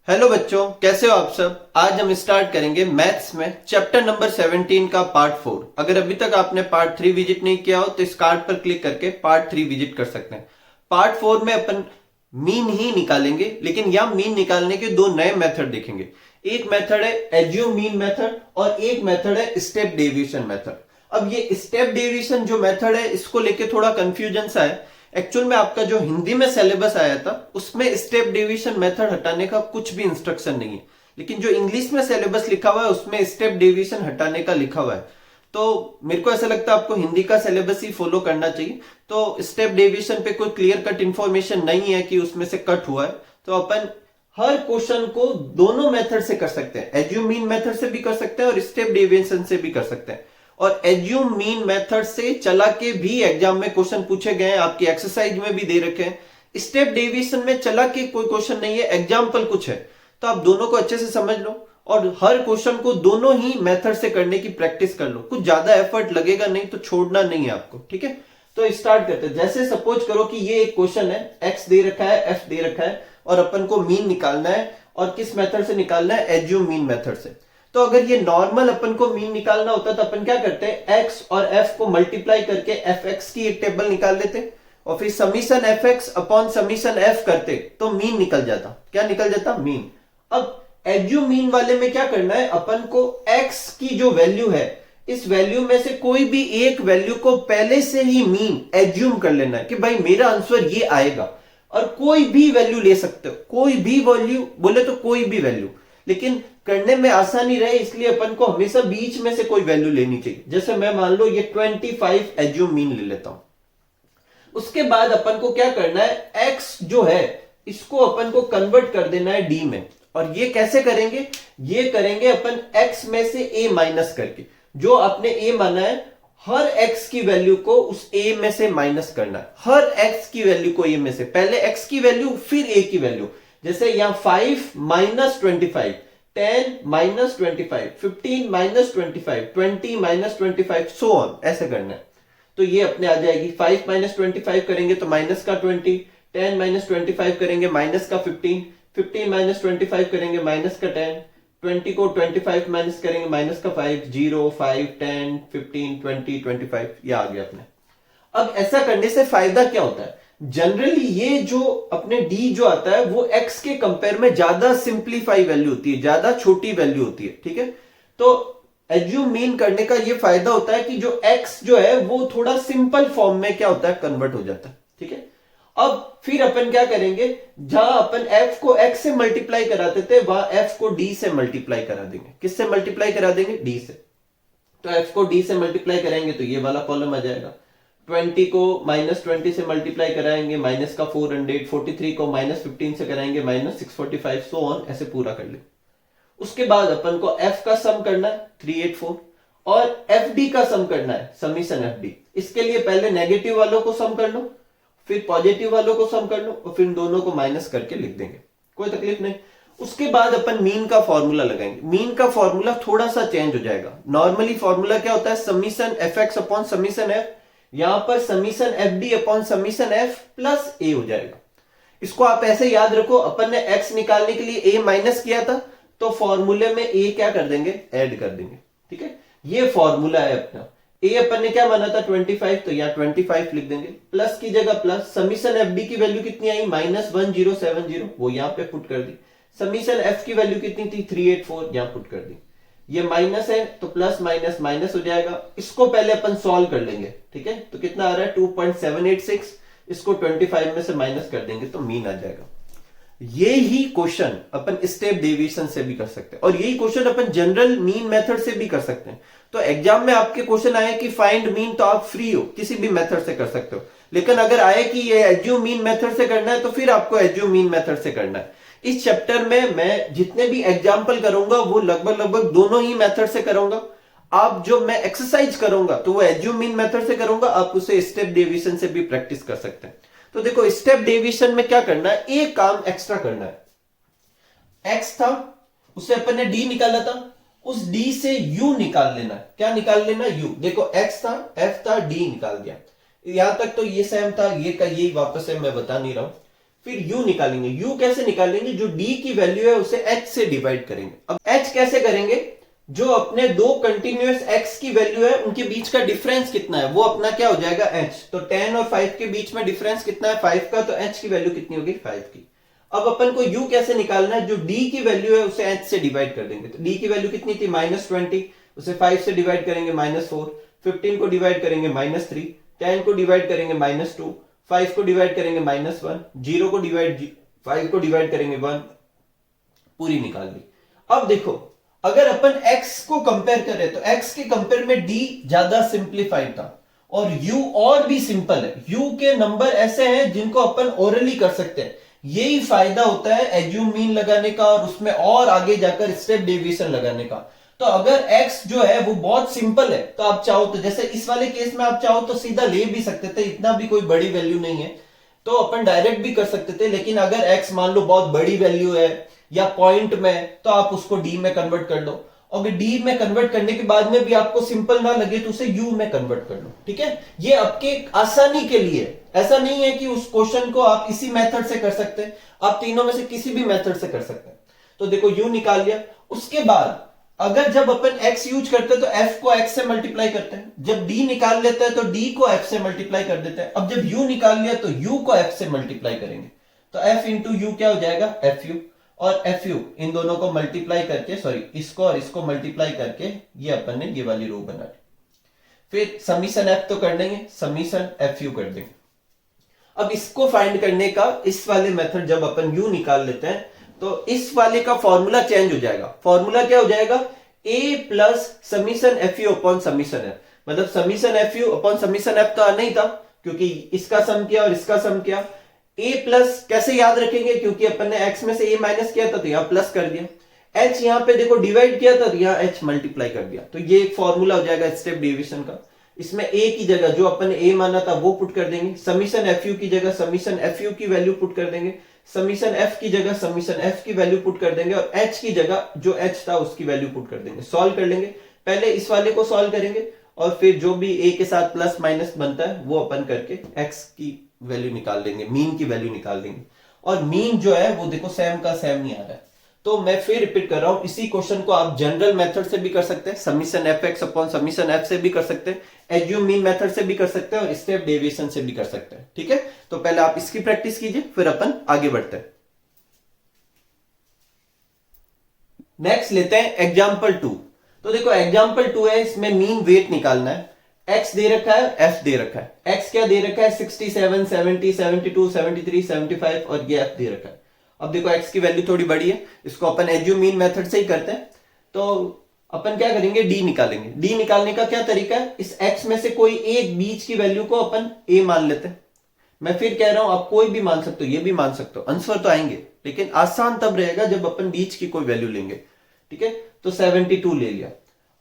Hello बच्चों, कैसे हो आप सब। आज हम स्टार्ट करेंगे मैथ्स में चैप्टर नंबर 17 का पार्ट 4। अगर अभी तक आपने पार्ट 3 विजिट नहीं किया हो तो इस कार्ड पर क्लिक करके पार्ट 3 विजिट कर सकते हैं। पार्ट 4 में अपन मीन ही निकालेंगे, लेकिन यह मीन निकालने के दो नए मेथड देखेंगे। एक मेथड है एज्यूम मीन मेथड और एक मेथड है स्टेप डेविएशन मेथड। अब ये स्टेप डेविएशन जो मेथड है, इसको लेके थोड़ा कंफ्यूजन सा है। एक्चुअल में आपका जो हिंदी में सिलेबस आया था उसमें स्टेप डेविएशन मेथड हटाने का कुछ भी इंस्ट्रक्शन नहीं है, लेकिन जो इंग्लिश में सिलेबस लिखा हुआ है उसमें स्टेप डेविएशन हटाने का लिखा हुआ है। तो मेरे को ऐसा लगता है आपको हिंदी का सिलेबस ही फॉलो करना चाहिए। तो स्टेप डेविएशन पे कोई क्लियर कट इंफॉर्मेशन नहीं है कि उसमें से कट हुआ है। तो अपन हर क्वेश्चन को दोनों मेथड से कर सकते हैं, एज्यूम मीन मेथड से भी कर सकते हैं और स्टेप डेविएशन से भी कर सकते हैं। और एज्यूम मीन मेथड से चला के भी एग्जाम में क्वेश्चन पूछे गए हैं, आपकी एक्सरसाइज में भी दे रखे हैं। स्टेप डेविएशन में चला के कोई क्वेश्चन नहीं है, एग्जाम्पल कुछ है। तो आप दोनों को अच्छे से समझ लो और हर क्वेश्चन को दोनों ही मेथड से करने की प्रैक्टिस कर लो। कुछ ज्यादा एफर्ट लगेगा नहीं, तो छोड़ना नहीं है आपको, ठीक है। तो स्टार्ट करते हैं। जैसे सपोज करो कि ये एक क्वेश्चन है, एक्स दे रखा है, एफ दे रखा है और अपन को मीन निकालना है। और किस मेथड से निकालना है? एज्यूम मीन मेथड से। तो अगर ये नॉर्मल अपन को मीन निकालना होता तो अपन क्या करते हैं, एक्स और एफ को मल्टीप्लाई करके एफ एक्स की एक टेबल निकाल लेते और फिर summation F X upon summation F करते तो मीन निकल जाता। क्या निकल जाता? मीन। अब एज्यूम मीन वाले में क्या करना है, अपन को एक्स की जो वैल्यू है इस वैल्यू में से कोई भी एक वैल्यू को पहले से ही मीन एज्यूम कर लेना है कि भाई मेरा आंसर ये आएगा। और कोई भी वैल्यू ले सकते हो, कोई भी वैल्यू बोले तो कोई भी वैल्यू, लेकिन करने में आसानी रहे इसलिए अपन को हमेशा बीच में से कोई वैल्यू लेनी चाहिए। जैसे मैं मान लो ये 25 एज्यूम मीन ले लेता हूं। उसके बाद अपन को क्या करना है, एक्स जो है इसको अपन को कन्वर्ट कर देना है डी में। और ये कैसे करेंगे? ये करेंगे अपन एक्स में से ए माइनस करके। जो आपने ए माना है हर एक्स की वैल्यू को उस ए में से माइनस करना है। हर एक्स की वैल्यू को ए में से, पहले एक्स की वैल्यू फिर ए की वैल्यू। जैसे यहां 5 minus 25, 10 minus 25, 15 minus 25, 20 minus 25, so on, ऐसे करना है। तो ये अपने आ जाएगी। 5 माइनस 25 करेंगे तो माइनस का 20, 10 माइनस 25 करेंगे माइनस का 15, 15 माइनस 25 करेंगे माइनस का 10, 20 को 25 माइनस करेंगे माइनस का 5, 0, 5, 10, 15, 20, 25, ये आ गया अपने। अब ऐसा करने से फायदा क्या होता है? जनरली ये जो अपने डी जो आता है वो एक्स के कंपेयर में ज्यादा सिंप्लीफाई वैल्यू होती है, ज्यादा छोटी वैल्यू होती है, ठीक है। तो एज्यूम मीन करने का ये फायदा होता है कि जो एक्स जो है वो थोड़ा सिंपल फॉर्म में क्या होता है, कन्वर्ट हो जाता है, ठीक है। अब फिर अपन क्या करेंगे, जहां अपन f को x से मल्टीप्लाई कराते थे वहां f को d से मल्टीप्लाई करा देंगे। किससे मल्टीप्लाई करा देंगे? d से। तो f को d से मल्टीप्लाई कराएंगे तो ये वाला कॉलम आ जाएगा। 20 को माइनस 20 से मल्टीप्लाई कराएंगे माइनस का 400, 43 को माइनस 15 से कराएंगे माइनस 645, सो ऑन, ऐसे पूरा कर ले। उसके बाद अपन को f का सम करना है 384 और fd का सम करना है समीशन fd। इसके लिए पहले नेगेटिव वालों को सम कर लो, फिर पॉजिटिव वालों को सम कर लो और फिर दोनों को माइनस करके लिख देंगे, कोई तकलीफ नहीं। उसके बाद अपन मीन का फॉर्मूला लगाएंगे। मीन का फॉर्मूला थोड़ा सा चेंज हो जाएगा। नॉर्मली फॉर्मूला क्या होता है, summation F X upon summation F. यहां पर summation F D upon summation F plus A हो जाएगा। इसको आप ऐसे याद रखो, अपन ने एक्स निकालने के लिए ए माइनस किया था तो फॉर्मूले में ए क्या कर देंगे, ऐड कर देंगे, ठीक है। ये फॉर्मूला है अपना। ए अपन ने क्या माना था 25, तो यहां 25 लिख देंगे, प्लस की जगह प्लस। समीशन एफ डी की वैल्यू कितनी आई, माइनस 1070, वो यहां पे पुट कर दी। समीशन एफ की वैल्यू कितनी थी 384, यहां पुट कर दी। ये माइनस है तो प्लस माइनस माइनस हो जाएगा। इसको पहले अपन सॉल्व कर लेंगे, ठीक है। तो कितना आ रहा है 2.786, इसको 25 में से माइनस कर देंगे तो मीन आ जाएगा। ये ही क्वेश्चन अपन स्टेप डेविएशन से भी कर सकते हैं और यही क्वेश्चन अपन जनरल मीन मेथड से भी कर सकते हैं। तो एग्जाम में आपके क्वेश्चन आए कि फाइंड मीन, तो आप फ्री हो, किसी भी मेथड से कर सकते हो। लेकिन अगर आए कि ये एज्यूम मीन मेथड से करना है तो फिर आपको एज्यूम मीन मेथड से करना है। इस चैप्टर में मैं जितने भी एग्जाम्पल करूंगा वो लगभग दोनों ही मेथड से करूंगा। आप जो मैं एक्सरसाइज करूंगा तो वो एज्यूम मीन मेथड से करूंगा, आप उसे स्टेप डेविएशन से भी प्रैक्टिस कर सकते हैं। तो देखो स्टेप डेविएशन में क्या करना है, एक काम एक्स्ट्रा करना है। एक्स था उससे अपन ने डी निकाला था, उस डी से यू निकाल लेना है। क्या निकाल लेना? यू। देखो एक्स था, एफ था, डी निकाल दिया। यहां तक तो ये सेम था, ये का यही वापस है, मैं बता नहीं रहा हूं। फिर u निकालेंगे। u कैसे निकालेंगे? जो d की वैल्यू है उसे h से डिवाइड करेंगे। अब h कैसे करेंगे? जो अपने दो कंटिन्यूअस x की वैल्यू है उनके बीच का डिफरेंस कितना है वो अपना क्या हो जाएगा? h। तो 10 और 5 के बीच में डिफरेंस कितना है? 5 का। तो h की वैल्यू कितनी होगी? 5 की। अब अपन को u कैसे निकालना है? जो d की वैल्यू है उसे h से डिवाइड कर देंगे। तो d की वैल्यू कितनी थी? -20, उसे 5 से डिवाइड करेंगे -4, 15 को डिवाइड करेंगे -3, 10 को डिवाइड करेंगे -2, 5 को डिवाइड करेंगे -1, 0 को डिवाइड 5 को डिवाइड करेंगे 1, पूरी निकाल ली। अब देखो अगर अपन x को कंपेयर करें तो x के कंपेयर में d ज्यादा सिंप्लीफाइड था और u और भी सिंपल है। u के नंबर ऐसे हैं जिनको अपन ओरली कर सकते हैं। यही फायदा होता है एज्यूम मीन लगाने का और उसमें और आगे जाकर स्टेप डेविएशन लगाने का। तो अगर x जो है वो बहुत सिंपल है तो आप चाहो तो जैसे इस वाले केस में आप चाहो तो सीधा ले भी सकते थे, इतना भी कोई बड़ी वैल्यू नहीं है तो अपन डायरेक्ट भी कर सकते थे। लेकिन अगर x मान लो बहुत बड़ी वैल्यू है या पॉइंट में तो आप उसको d में कन्वर्ट कर लो। और d में कन्वर्ट करने के बाद में भी आपको सिंपल ना लगे तो उसे u में कन्वर्ट कर लो। ठीक है, ये आपके आसानी के लिए। ऐसा नहीं है कि उस क्वेश्चन को आप इसी मेथड से कर सकते हैं, आप तीनों में से किसी भी मेथड से कर सकते हैं। तो देखो u निकाल लिया। उसके बाद अगर जब अपन x यूज करते हैं तो f को x से मल्टीप्लाई करते हैं। जब d निकाल लेते हैं तो d को f से मल्टीप्लाई कर देते हैं। अब जब u निकाल लिया तो u को f से मल्टीप्लाई करेंगे। तो f इंटू यू क्या हो जाएगा? fu। और fu इन दोनों को मल्टीप्लाई करके, सॉरी इसको और इसको मल्टीप्लाई करके ये अपन ने ये वाली रो बना ली। फिर समीशन f तो कर देंगे, समीशन fu कर देंगे। अब इसको फाइंड करने का इस वाले मेथड जब अपन u निकाल लेते हैं तो इस वाले का फॉर्मूला चेंज हो जाएगा। फॉर्मूला क्या हो जाएगा? a plus summation fu upon summation f। मतलब summation fu upon summation f तो आना ही था क्योंकि इसका सम किया और इसका सम किया। a प्लस कैसे याद रखेंगे? क्योंकि अपन ने x में से a माइनस किया था तो यहां प्लस कर दिया। h यहां पे देखो डिवाइड किया था तो यहां h मल्टीप्लाई कर दिया। तो ये एक फॉर्मूला हो जाएगा स्टेप डेविएशन का। इसमें a की जगह जो अपन ने a माना था वो पुट कर देंगे, समीशन fu की जगह समीशन fu की वैल्यू पुट कर देंगे, समीशन f की जगह समीशन f की वैल्यू पुट कर देंगे और h की जगह जो h था उसकी वैल्यू पुट कर देंगे। सॉल्व कर लेंगे। पहले इस वाले को सॉल्व करेंगे और फिर जो भी a के साथ प्लस माइनस बनता है वो अपन करके x की वैल्यू निकाल देंगे, मीन की वैल्यू निकाल देंगे। और मीन जो है वो देखो सेम का सेम नहीं आ रहा है। तो मैं फिर रिपीट कर रहा हूं, इसी क्वेश्चन को आप जनरल मेथड से भी कर सकते हैं, summation fx upon summation f से भी कर सकते हैं, एज्यूम मीन मेथड से भी कर सकते हैं और स्टेप डेविएशन से भी कर सकते हैं। ठीक है, तो पहले आप इसकी प्रैक्टिस कीजिए फिर अपन आगे बढ़ते हैं। नेक्स्ट लेते हैं एग्जाम्पल 2। तो देखो एग्जाम्पल 2 है, इसमें मीन वेट निकालना है। x दे रखा है, f दे रखा है। x क्या दे रखा है? 67, 70, 72, 73, 75 और ये f दे रखा है। अब देखो x की वैल्यू थोड़ी बड़ी है, इसको अपन एज्यूम मीन मेथड से ही करते हैं। तो अपन क्या करेंगे? d निकालेंगे। d निकालने का क्या तरीका है? इस x में से कोई एक बीच की वैल्यू को अपन a मान लेते हैं। मैं फिर कह रहा हूं आप कोई भी मान सकते हो, ये भी मान सकते हो, आंसर तो आएंगे लेकिन आसान तब रहेगा जब अपन बीच की कोई वैल्यू लेंगे। ठीक है, तो 72 ले लिया।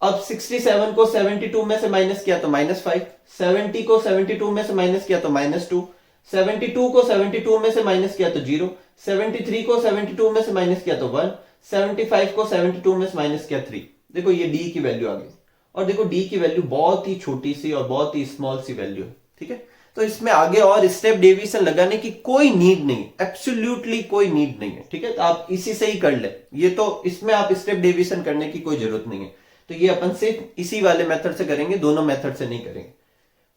अब 67 को 72 में से माइनस किया तो -5, 70 को 72 में से माइनस किया तो -2, 72 को 72 में से माइनस किया तो 0, 73 को 72 में से माइनस किया तो 1, 75 को 72 में से माइनस किया 3। देखो ये d की वैल्यू आ गई और देखो d की वैल्यू बहुत ही छोटी सी और बहुत ही स्मॉल सी वैल्यू है। ठीक है, तो इसमें आगे और स्टेप डेविएशन लगाने की कोई नीड नहीं, एब्सोल्युटली कोई नीड नहीं है। ठीक है, तो आप इसी से ही कर ले, ये तो इसमें आप स्टेप डेविएशन करने की कोई जरूरत नहीं है। तो ये अपन सिर्फ इसी वाले मेथड से करेंगे, दोनों मेथड से नहीं करेंगे।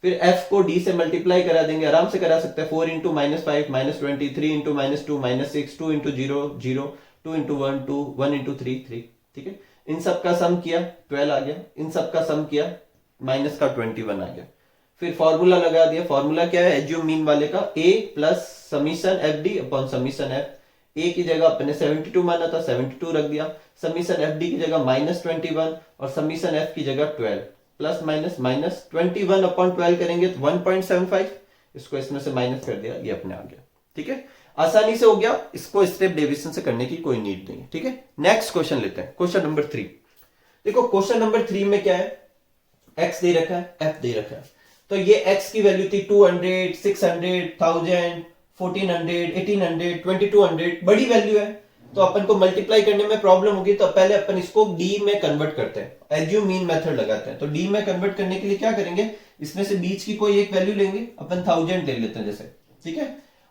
फिर f को d से मल्टीप्लाई करा देंगे, आराम से करा सकते हैं। 4 into -5 -20, 3 into -2 -6, 2 into 0 0, 2 into 1 2, 1 into 3 3। ठीक है, इन सब का सम किया 12 आ गया, इन सब का सम किया माइनस का 21 आ गया। फिर फॉर्मूला लगा दिया। फॉर्मूला क्या है? एज्यूम मीन वाले का a plus summation fd upon summation f। a की जगह अपने 72 माना था, 72 रख दिया। समीशन fd की जगह -21 और समीशन f की जगह 12, प्लस माइनस -21 अपॉन 12 करेंगे तो 1.75, इसको इसमें से माइनस कर दिया, ये अपने आ गया। ठीक है, आसानी से हो गया, इसको स्टेप डेविएशन से करने की कोई नीड नहीं है। ठीक है, नेक्स्ट क्वेश्चन लेते हैं, क्वेश्चन नंबर 3। देखो क्वेश्चन नंबर 3 में क्या है? x दे रखा है, f दे रखा है। तो ये x की वैल्यू थी 200, 600, 1000, 1400, 1800, 2200, बड़ी वैल्यू है तो अपन को मल्टीप्लाई करने में प्रॉब्लम होगी। तो पहले अपन इसको d में कन्वर्ट करते हैं, एज्यूम मीन मेथड लगाते हैं। तो d में कन्वर्ट करने के लिए क्या करेंगे? इसमें से बीच की कोई एक वैल्यू लेंगे, अपन 1000 ले लेते हैं जैसे। ठीक है,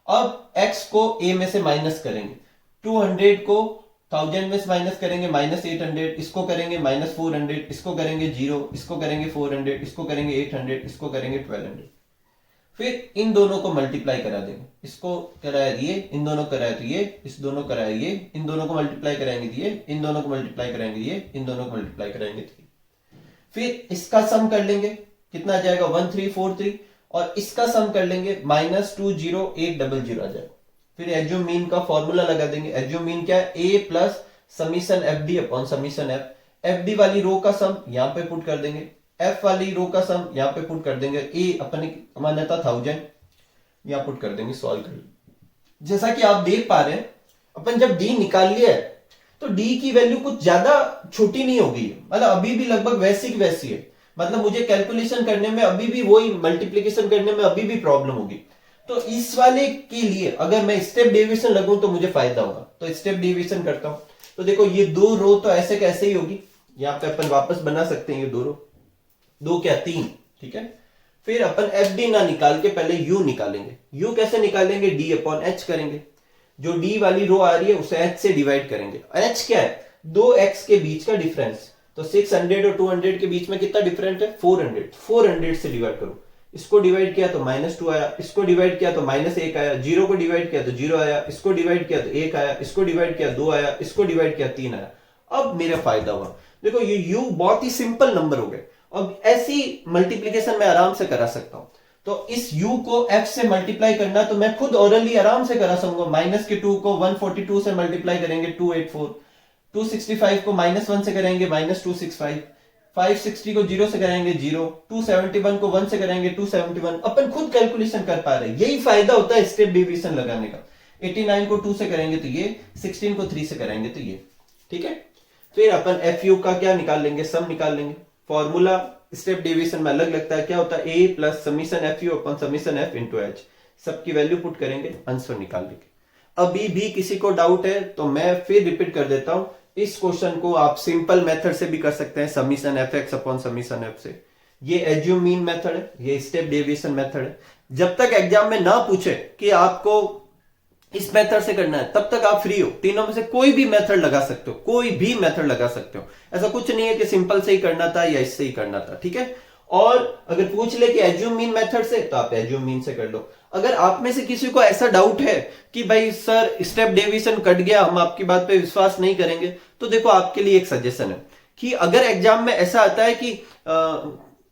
अब x को a में से माइनस करेंगे, 200 को 1000 में से माइनस करेंगे -800, इसको करेंगे -400, इसको करेंगे 0, इसको करेंगे 400, इसको करेंगे 800, इसको करेंगे 1200। फिर इन दोनों को मल्टीप्लाई करा देंगे, इसको कराया ये, इन दोनों कराया तो ये, इस दोनों कराया ये, इन दोनों को मल्टीप्लाई कराएंगे ये, इन दोनों को मल्टीप्लाई कराएंगे ये, इन दोनों को मल्टीप्लाई कराएंगे 3। फिर इसका सम कर लेंगे, कितना आ जाएगा 1343, और इसका सम कर लेंगे -20800 आ जाएगा। फिर एज्यूम मीन का फॉर्मूला लगा देंगे। एज्यूम मीन क्या है, a plus summation F D upon summation F D वाली रो का सम यहां पे पुट कर देंगे, एफ वाली रो का सम यहां पे पुट कर देंगे, ए अपने माना था 1000 यहां पुट कर देंगे, सॉल्व कर। जैसा कि आप देख पा रहे हैं, अपन जब डी निकाल लिया है तो डी की वैल्यू कुछ ज्यादा छोटी नहीं होगी, मतलब अभी भी लगभग वैसी की वैसी है। मतलब मुझे कैलकुलेशन करने में अभी भी वही, मल्टीप्लीकेशन करने में अभी भी प्रॉब्लम होगी। तो इस वाले के लिए अगर मैं स्टेप डेविएशन लगूं तो मुझे फायदा होगा, तो स्टेप डेविएशन करता हूं। तो देखो ये दो रो तो ऐसे कैसे ही होगी, यहां पे अपन वापस बना सकते हैं ये दो रो, दो क्या 3, ठीक है। फिर अपन एफ डी ना निकाल के पहले यू निकालेंगे। यू कैसे निकालेंगे, डी अपॉन एच करेंगे। जो डी वाली रो आ रही है उसे एच से डिवाइड करेंगे। एच क्या है, दो एक्स के बीच का डिफरेंस। तो 600 और 200 के बीच में कितना डिफरेंट है, 400। 400 से डिवाइड करो, इसको डिवाइड किया तो -2 आया, इसको डिवाइड किया तो -1 आया, 0 को डिवाइड किया तो 0 आया, इसको डिवाइड किया तो 1 आया, इसको डिवाइड किया 2 आया, इसको डिवाइड किया 3 आया। अब मेरा फायदा हुआ, देखो ये u बहुत ही सिंपल नंबर हो गए। अब ऐसी मल्टीप्लीकेशन मैं आराम से करा सकता हूं। तो इस u को f से मल्टीप्लाई करना तो मैं खुद ओरली आराम से करा सकूंगा। -2 को 142 से मल्टीप्लाई करेंगे 284, 265 को -1 से करेंगे -265, 560 को 0 से कराएंगे 0, 271 को 1 से कराएंगे 271। अपन खुद कैलकुलेशन कर पा रहे हैं, यही फायदा होता है स्टेप डिवीजन लगाने का। 89 को 2 से करेंगे तो ये, 16 को 3 से कराएंगे तो ये, ठीक है। फिर अपन एफ यू का क्या निकाल लेंगे, सम निकाल लेंगे। फॉर्मूला स्टेप डिवीजन में अलग लगता है, क्या होता है, a plus summation F you upon summation F into H, सबकी वैल्यू पुट करेंगे, आंसर निकाल लेंगे। अभी भी किसी को डाउट है तो मैं फिर रिपीट कर देता हूं, इस क्वेश्चन को आप सिंपल मेथड से भी कर सकते हैं, summation F X upon summation F से। ये एज्यूम मीन मेथड है, ये स्टेप डेविएशन मेथड है। जब तक एग्जाम में ना पूछे कि आपको इस मेथड से करना है तब तक आप फ्री हो, तीनों में से कोई भी मेथड लगा सकते हो, कोई भी मेथड लगा सकते हो। ऐसा कुछ नहीं है कि सिंपल से ही करना था या इससे ही करना था, ठीक है। और अगर पूछ ले कि एज्यूम मीन मेथड से, तो आप एज्यूम मीन से कर लो। अगर आप में से किसी को ऐसा डाउट है कि भाई सर स्टेप डेविएशन कट गया, हम आपकी बात पे विश्वास नहीं करेंगे, तो देखो आपके लिए एक सजेशन है कि अगर एग्जाम में ऐसा आता है कि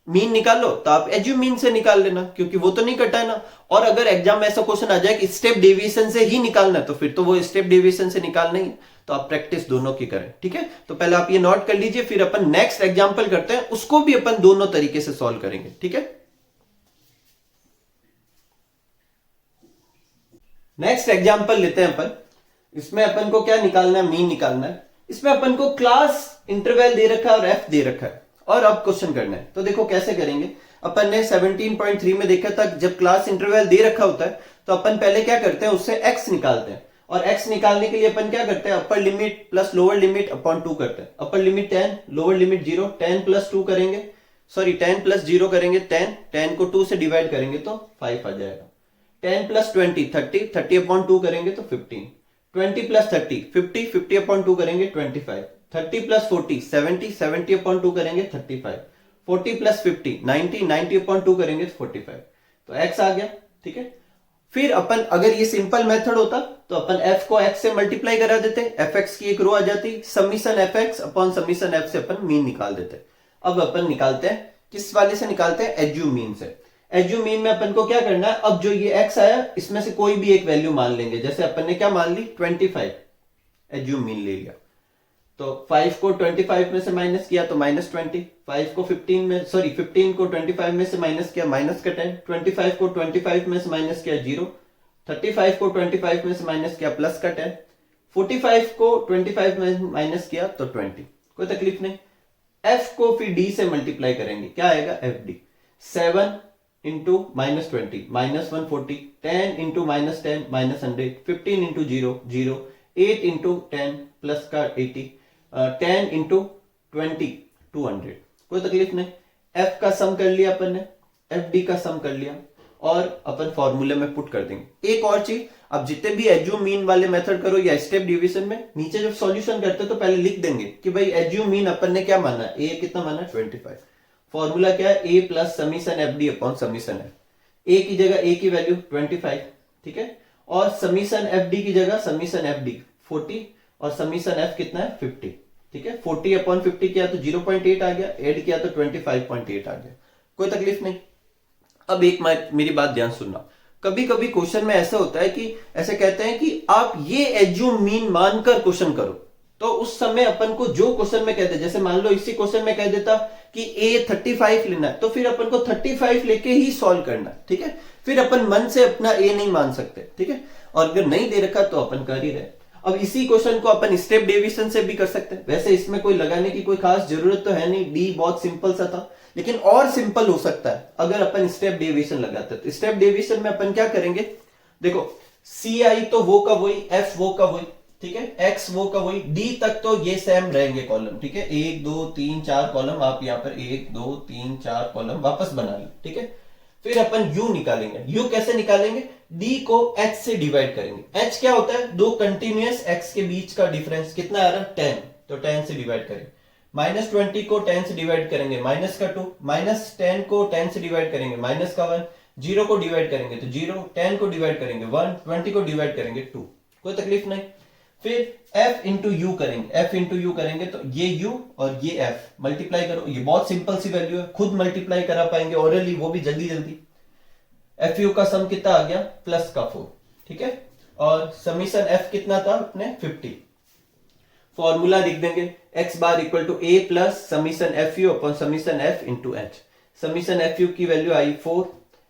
मीन निकाल लो, तो आप एज्यूम मीन से निकाल लेना, क्योंकि वो तो नहीं कटा है ना। और अगर एग्जाम में ऐसा क्वेश्चन आ जाए कि स्टेप डेविएशन से ही निकालना है, तो फिर तो वो स्टेप डेविएशन से निकालना ही है। तो आप प्रैक्टिस दोनों की करें, ठीक है। तो पहले आप ये नोट कर लीजिए, फिर अपन नेक्स्ट एग्जाम्पल करते हैं, उसको भी अपन दोनों तरीके से सॉल्व करेंगे, ठीक है। नेक्स्ट एग्जाम्पल लेते हैं अपन। इसमें अपन को क्या निकालना है, मीन निकालना है। इसमें अपन को क्लास इंटरवल दे रखा है और एफ दे रखा है, और अब क्वेश्चन करना है। तो देखो कैसे करेंगे। अपन ने 17.3 में देखा था, जब क्लास इंटरवल दे रखा होता है तो अपन पहले क्या करते हैं, उससे x निकालते हैं। और x निकालने के लिए अपन क्या करते हैं, upper limit plus lower limit upon 2 करते हैं। Upper limit 10, lower limit 0, 10 plus 2 करेंगे, सॉरी 10 प्लस 0 करेंगे 10, 10 को 2 से डिवाइड करेंगे तो 5 आ जाएगा। 10 प्लस 20 30, 30 अपॉन 2 करेंगे तो 15, 20 प्लस 30 50, 50 अपॉन 2 करेंगे 25, 30 प्लस 40 70, 70 अपॉन 2 करेंगे 35, 40 प्लस 50 90, 90 अपॉन 2 करेंगे तो 45। तो x आ गया, ठीक है। फिर अपन अगर ये सिंपल मेथड होता तो अपन f को x से मल्टीप्लाई करा देते, fx की एक रो आ जाती, summation fx upon summation f से अपन मीन निकाल देते। अब अपन निकालते हैं, किस वाले से निकालते हैं, एज्यूम मीन से। एज्यूम मीन में अपन को क्या करना है, अब जो ये x आया इसमें से कोई भी एक वैल्यू मान लेंगे। जैसे अपन ने क्या मान ली, 25, एज्यूम मीन ले लिया। तो 5 को 25 में से माइनस किया तो -20, 5 को 15 में, सॉरी 15 को 25 में से माइनस किया माइनस का 10, 25 को 25 में से माइनस किया 0, 35 को 25 में से माइनस किया प्लस का 10, 45 को 25 में माइनस किया तो 20। कोई तकलीफ नहीं। f को फिर d से मल्टीप्लाई करेंगे, क्या आएगा, fd। 7 into -20 -140, 10 into -10 -100, 15 into 0 0, 8 into 10 plus का 80, 10 इंटू 20 200। कोई तकलीफ नहीं। f का सम कर लिया अपन ने, fd का सम कर लिया, और अपन फॉर्मूले में पुट कर देंगे। एक और चीज, अब जितने भी एज्यूम मीन वाले मेथड करो या स्टेप डिवीजन में, नीचे जब सॉल्यूशन करते तो पहले लिख देंगे कि भाई एज्यूम मीन अपन ने क्या माना, ए कितना माना 25। फॉर्मूला क्या है, A plus summation F D upon summation F. A की जगह ए की वैल्यू 25, ठीक है, और समीशन एफ डी की जगह समीशन एफ डी 40 और समीशन एफ कितना है 50, ठीक है। 40 अपॉन 50 किया तो 0.8 आ गया, ऐड किया तो 25.8 आ गया, कोई तकलीफ नहीं। अब एक मेरी बात ध्यान सुनना, कभी कभी क्वेश्चन में ऐसा होता है कि ऐसे कहते हैं कि आप ये एज्यूम मीन मानकर क्वेश्चन करो, तो उस समय अपन को जो क्वेश्चन में कहते, जैसे मान लो इसी क्वेश्चन में कह देता कि ए 35 लेना है, तो फिर अपन को 35 लेके ही सॉल्व करना है, ठीक है। फिर अपन मन से अपना ए नहीं मान सकते, ठीक है। और अगर नहीं दे रखा तो अपन कर ही रहे। अब इसी क्वेश्चन को अपन स्टेप डेविएशन से भी कर सकते हैं। वैसे इसमें कोई लगाने की कोई खास जरूरत तो है नहीं, डी बहुत सिंपल सा था, लेकिन और सिंपल हो सकता है अगर अपन स्टेप डेविएशन लगाते हैं। तो स्टेप डेविएशन में अपन क्या करेंगे, देखो सी आई तो वो का वही, एफ वो का वही, ठीक है, एक्स वो का वही, डी तक तो ये सेम रहेंगे कॉलम, ठीक है। 1 2 3 4 कॉलम, आप यहाँ पर 1 2 3 4 कॉलम वापस बना लें, ठीक है। फिर अपन u निकालेंगे। u कैसे निकालेंगे, d को h से डिवाइड करेंगे। h क्या होता है, दो कंटिन्यूअस x के बीच का डिफरेंस, कितना आ रहा है 10, तो 10 से डिवाइड करेंगे। -20 को 10 से डिवाइड करेंगे, -2, -10 को 10 से डिवाइड करेंगे, -1, 0 को डिवाइड करेंगे तो 0, 10 को डिवाइड करेंगे 1, 20 को डिवाइड करेंगे 2, कोई तकलीफ नहीं। फिर f इंटू यू करेंगे, f इंटू यू करेंगे तो ये u और ये f मल्टीप्लाई करो, ये बहुत सिंपल सी वैल्यू है, खुद मल्टीप्लाई करा पाएंगे ओरली, वो भी जल्दी जल्दी। एफ यू का सम कितना आ गया +4, ठीक है, और समीशन f कितना था अपने 50। फॉर्मूला लिख देंगे, x bar equal to a plus summation F U upon summation f into H. Summation F U की वैल्यू आई 4,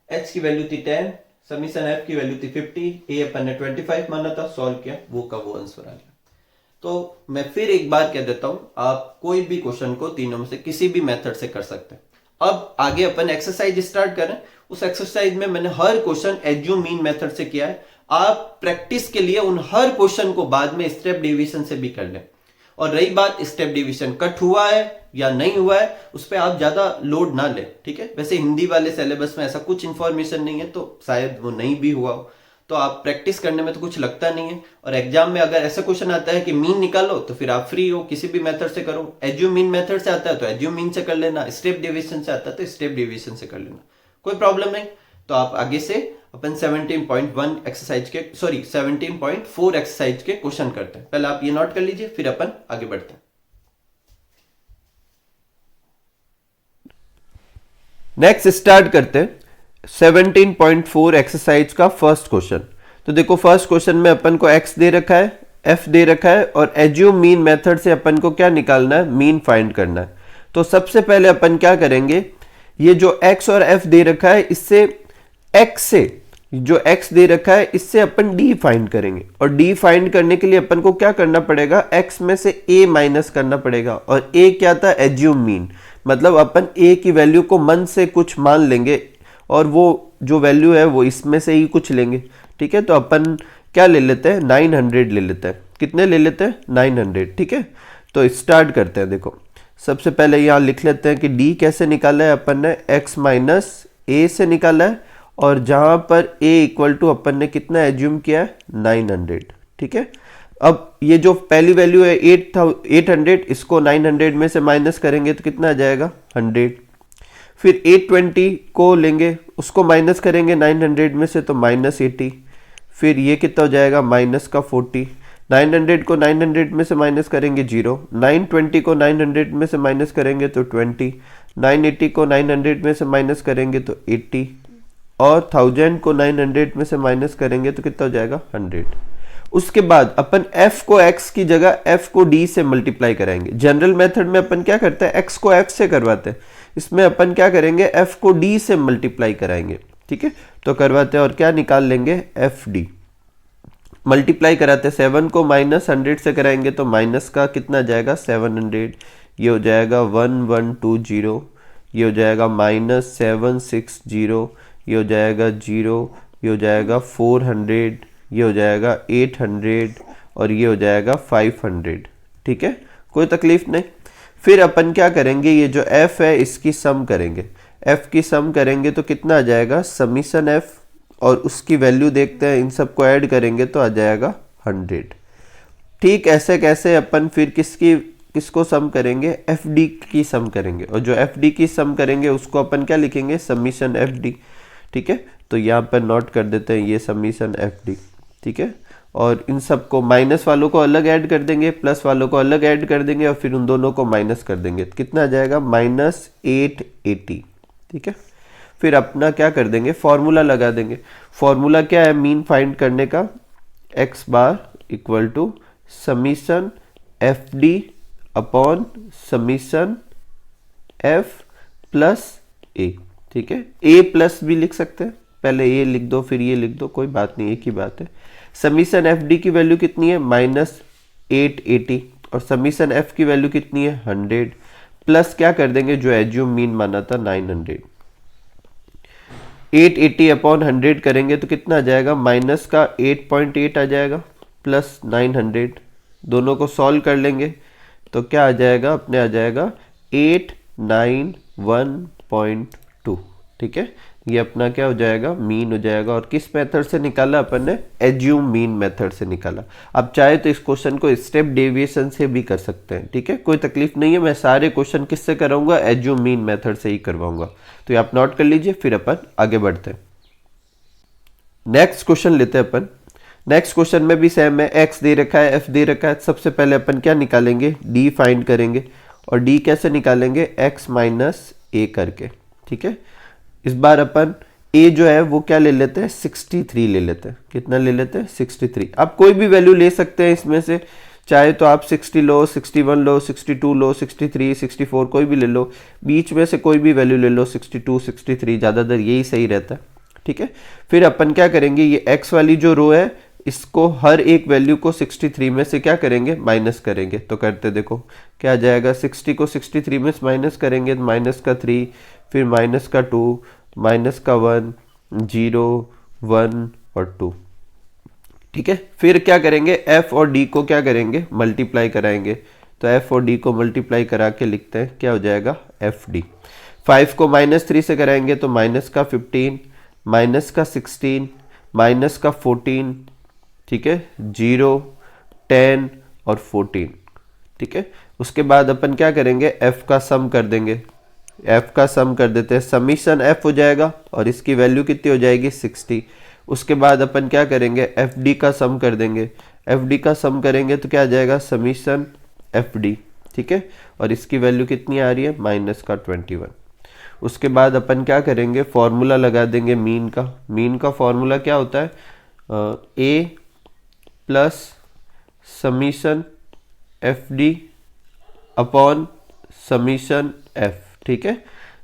h की वैल्यू थी 10, समीशन f की वैल्यू थी 50, a अपन ने 25 माना था, सॉल्व किया, वो का वो आंसर आ गया। तो मैं फिर एक बार कह देता हूं, आप कोई भी क्वेश्चन को तीनों में से किसी भी मेथड से कर सकते हैं। अब आगे अपन एक्सरसाइज स्टार्ट करें। उस एक्सरसाइज में मैंने हर क्वेश्चन एज्यूम मीन मेथड से किया है। आप प्रैक्टिस के लिए उन हर क्वेश्चन को बाद में स्टेप डिवीजन से भी कर लें। और रही बात स्टेप डिवीजन कट हुआ है या नहीं हुआ है, उस पर आप ज्यादा लोड ना लें, ठीक है। वैसे हिंदी वाले सिलेबस में ऐसा कुछ इंफॉर्मेशन नहीं है, तो शायद वो नहीं भी हुआ हो, तो आप प्रैक्टिस करने में तो कुछ लगता नहीं है। और एग्जाम में अगर ऐसा क्वेश्चन आता है कि मीन निकालो, तो फिर आप फ्री हो, किसी भी मेथड से करो। एज्यूम मीन मेथड से आता है तो एज्यूम मीन से कर लेना, स्टेप डिवीजन से आता है तो स्टेप डिवीजन से कर लेना, कोई प्रॉब्लम नहीं। तो आप आगे से अपन 17.1 एक्सरसाइज के 17.4 एक्सरसाइज के क्वेश्चन करते हैं। पहले आप ये नोट कर लीजिए, फिर अपन आगे बढ़ते हैं। नेक्स्ट स्टार्ट करते हैं 17.4 एक्सरसाइज का फर्स्ट क्वेश्चन। तो देखो फर्स्ट क्वेश्चन में अपन को x दे रखा है, f दे रखा है, और एज्यूम मीन मेथड से अपन को क्या निकालना है, मीन फाइंड करना है। तो सबसे पहले अपन क्या करेंगे, ये जो x और f दे रखा है, इससे x से जो x दे रखा है इससे अपन d फाइंड करेंगे। और d फाइंड करने के लिए अपन को क्या करना पड़ेगा, x में से a माइनस करना पड़ेगा। और a क्या था, एज्यूम मीन, मतलब अपन a की वैल्यू को मन से कुछ मान लेंगे और वो जो वैल्यू है वो इसमें से ही कुछ लेंगे, ठीक है। तो अपन क्या ले लेते हैं, 900 ले लेते हैं। कितने ले लेते हैं, 900, ठीक है। तो स्टार्ट करते हैं। देखो सबसे पहले यहाँ लिख लेते हैं कि d कैसे निकाला है अपन ने, x माइनस a से निकाला है, और जहाँ पर a इक्वल टू अपन ने कितना एज्यूम किया है, 900, ठीक है। अब ये जो पहली वैल्यू है 800, इसको 900 में से माइनस करेंगे तो कितना आ जाएगा, 100। फिर 820 को लेंगे, उसको माइनस करेंगे 900 में से तो -80। फिर ये कितना हो जाएगा, माइनस का 40। 900 को 900 में से माइनस करेंगे 0। 920 को 900 में से माइनस करेंगे तो 20। 980 को 900 में से माइनस करेंगे तो 80। और 1000 को 900 में से माइनस करेंगे तो कितना हो जाएगा, 100। उसके बाद अपन f को x की जगह f को d से मल्टीप्लाई कराएंगे। जनरल मेथड में अपन क्या करते हैं, x को x से करवाते हैं, इसमें अपन क्या करेंगे, f को d से मल्टीप्लाई कराएंगे, ठीक है। तो करवाते हैं और क्या निकाल लेंगे, fd। मल्टीप्लाई कराते हैं, 7 को -100 से कराएंगे तो माइनस का कितना जाएगा, 700। ये हो जाएगा 1120, ये हो जाएगा -760, ये हो जाएगा 0, ये हो जाएगा 400, ये हो जाएगा 800, और ये हो जाएगा 500, ठीक है, कोई तकलीफ नहीं। फिर अपन क्या करेंगे, ये जो f है इसकी सम करेंगे। एफ की सम करेंगे तो कितना आ जाएगा, समीशन एफ और उसकी वैल्यू देखते हैं, इन सबको ऐड करेंगे तो आ जाएगा 100। ठीक ऐसे कैसे अपन फिर किसको सम करेंगे, एफ डी की सम करेंगे, और जो एफ डी की सम करेंगे उसको अपन क्या लिखेंगे, समीशन एफ डी। ठीक है, तो यहाँ पर नोट कर देते हैं ये समीशन एफ डी। ठीक है, और इन सबको माइनस वालों को अलग ऐड कर देंगे, प्लस वालों को अलग ऐड कर देंगे, और फिर उन दोनों को माइनस कर देंगे, कितना आ जाएगा, -880। ठीक है, फिर अपना क्या कर देंगे, फॉर्मूला लगा देंगे। फॉर्मूला क्या है मीन फाइंड करने का, X bar equal to summation F D upon summation F plus A. ठीक है, ए प्लस भी लिख सकते हैं, पहले ये लिख दो फिर ये लिख दो, कोई बात नहीं, एक ही बात है। समीशन एफ डी की वैल्यू कितनी है, -880, और समीशन एफ की वैल्यू कितनी है, 100, प्लस क्या कर देंगे, जो एज्यूम मीन माना था 900। 880 अपॉन 100 करेंगे तो कितना आ जाएगा, माइनस का 8.8 आ जाएगा, प्लस 900, दोनों को सॉल्व कर लेंगे तो क्या आ जाएगा, अपने आ जाएगा 891.2। ठीक है, ये अपना क्या हो जाएगा, मीन हो जाएगा। और किस मेथड से निकाला अपन ने, एज्यूम मीन मेथड से निकाला। आप चाहे तो इस क्वेश्चन को स्टेप डेविएशन से भी कर सकते हैं। ठीक है, कोई तकलीफ नहीं है, मैं सारे क्वेश्चन किससे कराऊंगा, एज्यूम मीन मेथड से ही करवाऊंगा। तो ये आप नोट कर लीजिए, फिर अपन आगे बढ़ते हैं। नेक्स्ट क्वेश्चन लेते हैं अपन। नेक्स्ट क्वेश्चन में भी सेम है, एक्स दे रखा है, एफ दे रखा है। सबसे पहले अपन क्या निकालेंगे, डी फाइंड करेंगे, और डी कैसे निकालेंगे, एक्स माइनस ए करके। ठीक है, इस बार अपन ए जो है वो क्या ले लेते हैं, 63 ले लेते हैं। कितना ले लेते हैं, 63। आप कोई भी वैल्यू ले सकते हैं इसमें से, चाहे तो आप 60 लो, 61 लो, 62 लो, 63, 64 कोई भी ले लो, बीच में से कोई भी वैल्यू ले लो, 62, 63, ज़्यादातर यही सही रहता है। ठीक है, फिर अपन क्या करेंगे, ये एक्स वाली जो रो है इसको हर एक वैल्यू को 63 में से क्या करेंगे, माइनस करेंगे। तो करते देखो क्या आ जाएगा, 60 को 63 में से माइनस करेंगे, माइनस का 3, फिर माइनस का 2, माइनस का 1, 0, 1 और 2। ठीक है, फिर क्या करेंगे, एफ और डी को क्या करेंगे, मल्टीप्लाई कराएंगे। तो एफ और डी को मल्टीप्लाई करा के लिखते हैं, क्या हो जाएगा, एफ डी। 5 को -3 से कराएंगे तो माइनस का 15, माइनस का 16, माइनस का 14। ठीक है, 0, 10 और 14। ठीक है, उसके बाद अपन क्या करेंगे, एफ का सम कर देंगे। एफ का सम कर देते हैं, समीशन एफ हो जाएगा और इसकी वैल्यू कितनी हो जाएगी, 60। उसके बाद अपन क्या करेंगे, एफ डी का सम कर देंगे। एफ डी का सम करेंगे तो क्या आ जाएगा, समीशन एफ डी। ठीक है, और इसकी वैल्यू कितनी आ रही है, माइनस का 21। उसके बाद अपन क्या करेंगे, फॉर्मूला लगा देंगे मीन का। मीन का फॉर्मूला क्या होता है, A plus summation F D upon summation F. ठीक है,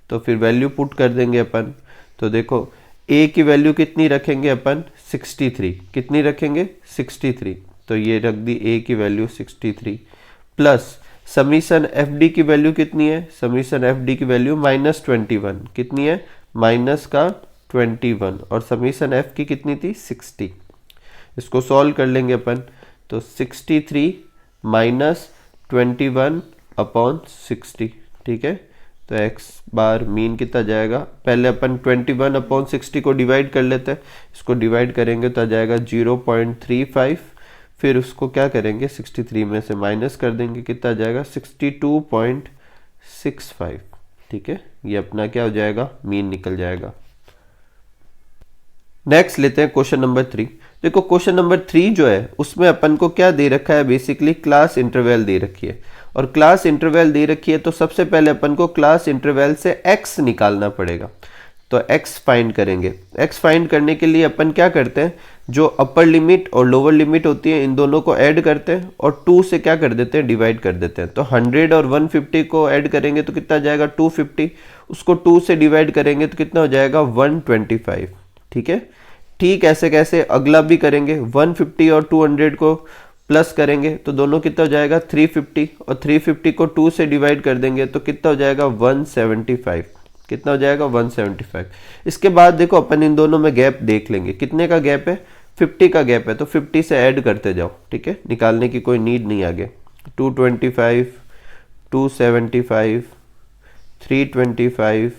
तो फिर वैल्यू पुट कर देंगे अपन। तो देखो ए की वैल्यू कितनी रखेंगे अपन, 63। कितनी रखेंगे, 63। तो ये रख दी ए की value 63, plus summation F D की वैल्यू कितनी है, समीशन एफ डी की वैल्यू -21। कितनी है, माइनस का 21, और समीशन एफ की कितनी थी, 60। इसको सॉल्व कर लेंगे अपन, तो 63 माइनस 21 अपॉन 60। ठीक है, तो x बार मीन कितना जाएगा, पहले अपन 21 अपॉन 60 को डिवाइड कर लेते हैं। इसको डिवाइड करेंगे तो आ जाएगा 0.35, फिर उसको क्या करेंगे, 63 में से माइनस कर देंगे, कितना आ जाएगा, 62.65। ठीक है, ये अपना क्या हो जाएगा, मीन निकल जाएगा। नेक्स्ट लेते हैं क्वेश्चन नंबर 3। देखो क्वेश्चन नंबर 3 जो है उसमें अपन को क्या दे रखा है, बेसिकली क्लास इंटरवल दे रखी है। और क्लास इंटरवल दे रखी है तो सबसे पहले अपन को क्लास इंटरवल से x निकालना पड़ेगा। तो x फाइंड करेंगे। x फाइंड करने के लिए अपन क्या करते हैं, जो अपर लिमिट और लोअर लिमिट होती है इन दोनों को ऐड करते हैं और 2 से क्या कर देते हैं, डिवाइड कर देते हैं। तो 100 और 150 को ऐड करेंगे तो कितना जाएगा, 250। उसको 2 से डिवाइड करेंगे तो कितना हो जाएगा, 125। ठीक है, ठीक ऐसे कैसे अगला भी करेंगे, 150 और 200 को प्लस करेंगे तो दोनों कितना हो जाएगा, 350, और 350 को 2 से डिवाइड कर देंगे तो कितना हो जाएगा, 175। कितना हो जाएगा, 175। इसके बाद देखो अपन इन दोनों में गैप देख लेंगे, कितने का गैप है, 50 का गैप है। तो 50 से ऐड करते जाओ। ठीक है, निकालने की कोई नीड नहीं आगे। 225, 275, 325,